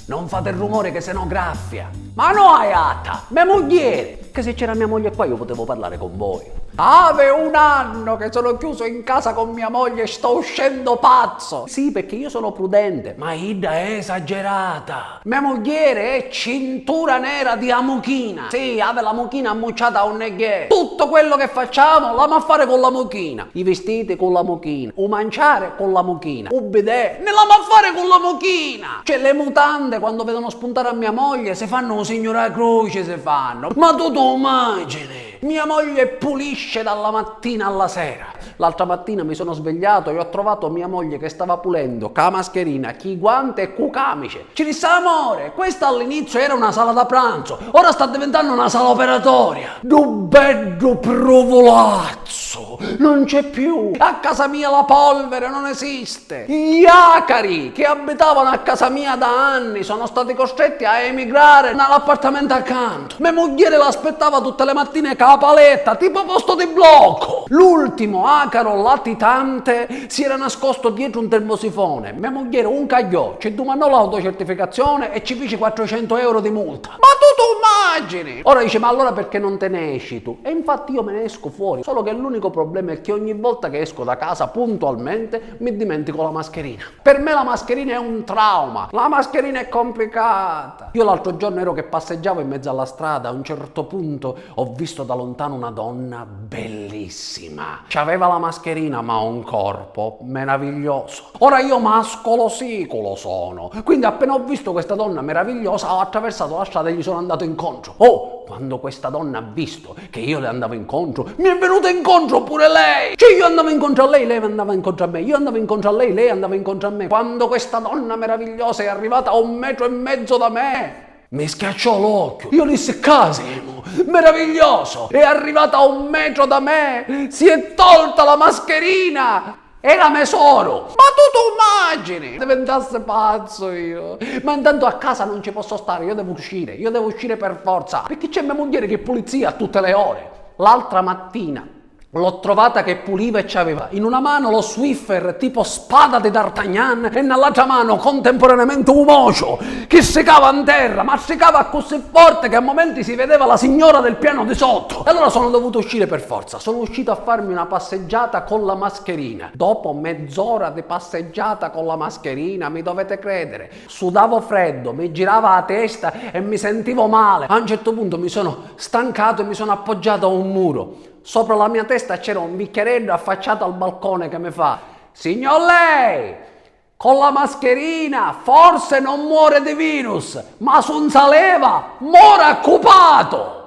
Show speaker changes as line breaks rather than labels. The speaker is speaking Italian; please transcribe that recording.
Non fate il rumore che sennò graffia. Ma no, Aiata, mia moglie! Che se c'era mia moglie qua io potevo parlare con voi. Ave un anno che sono chiuso in casa con mia moglie e sto uscendo pazzo. Sì, perché io sono prudente, ma Ida è esagerata. Mia moglie è cintura nera di amuchina. Sì, ave la mucchina ammucciata a un neghe. Tutto quello che facciamo l'amo a fare con la mucchina. I vestiti con la mucchina, o mangiare con la mucchina, o bidet ne l'amo a fare con la mucchina. Cioè le mutande quando vedono spuntare a mia moglie se fanno un signora croce se fanno. Ma tu immagini. Mia moglie pulisce dalla mattina alla sera. L'altra mattina mi sono svegliato e ho trovato mia moglie che stava pulendo ca mascherina, chi guante e cu camice. Ci disse amore, questa all'inizio era una sala da pranzo, ora sta diventando una sala operatoria. Bello provolazzo, non c'è più. A casa mia la polvere non esiste. Gli acari che abitavano a casa mia da anni sono stati costretti a emigrare nell'appartamento accanto. Mia moglie l'aspettava tutte le mattine ca paletta, tipo posto di blocco. L'ultimo acaro latitante si era nascosto dietro un termosifone. Mia moglie un cagliò, ci domandò l'autocertificazione e ci fece 400 euro di multa. Ma tu immagini? Ora dice, ma allora perché non te ne esci tu? E infatti io me ne esco fuori, solo che l'unico problema è che ogni volta che esco da casa puntualmente mi dimentico la mascherina. Per me la mascherina è un trauma, la mascherina è complicata. Io l'altro giorno ero che passeggiavo in mezzo alla strada, a un certo punto ho visto da lontano una donna bellissima. C'aveva la mascherina ma un corpo meraviglioso. Ora io mascolo sicolo sono, quindi appena ho visto questa donna meravigliosa ho attraversato la strada e gli sono andato incontro. Oh, quando questa donna ha visto che io le andavo incontro, mi è venuta incontro pure lei. Cioè io andavo incontro a lei, lei andava incontro a me, io andavo incontro a lei, lei andava incontro a me. Quando questa donna meravigliosa è arrivata a 1,5 metri da me, mi schiacciò l'occhio. Io disse, Casimo, meraviglioso, è arrivata a 1 metro da me, si è tolta la mascherina. Era mesoro. Ma tu immagini? Diventasse pazzo io. Ma intanto a casa non ci posso stare, io devo uscire per forza. Perché c'è mia moglie che è pulizia a tutte le ore. L'altra mattina l'ho trovata che puliva e c'aveva in una mano lo Swiffer tipo spada di D'Artagnan e nell'altra mano contemporaneamente un mocio che secava in terra, ma secava così forte che a momenti si vedeva la signora del piano di sotto. E allora sono dovuto uscire per forza, sono uscito a farmi una passeggiata con la mascherina. Dopo mezz'ora di passeggiata con la mascherina, mi dovete credere, sudavo freddo, mi girava la testa e mi sentivo male. A un certo punto mi sono stancato e mi sono appoggiato a un muro. Sopra la mia testa c'era un bicchierello affacciato al balcone che mi fa: signor lei, con la mascherina forse non muore di virus, ma su un saleva muore occupato.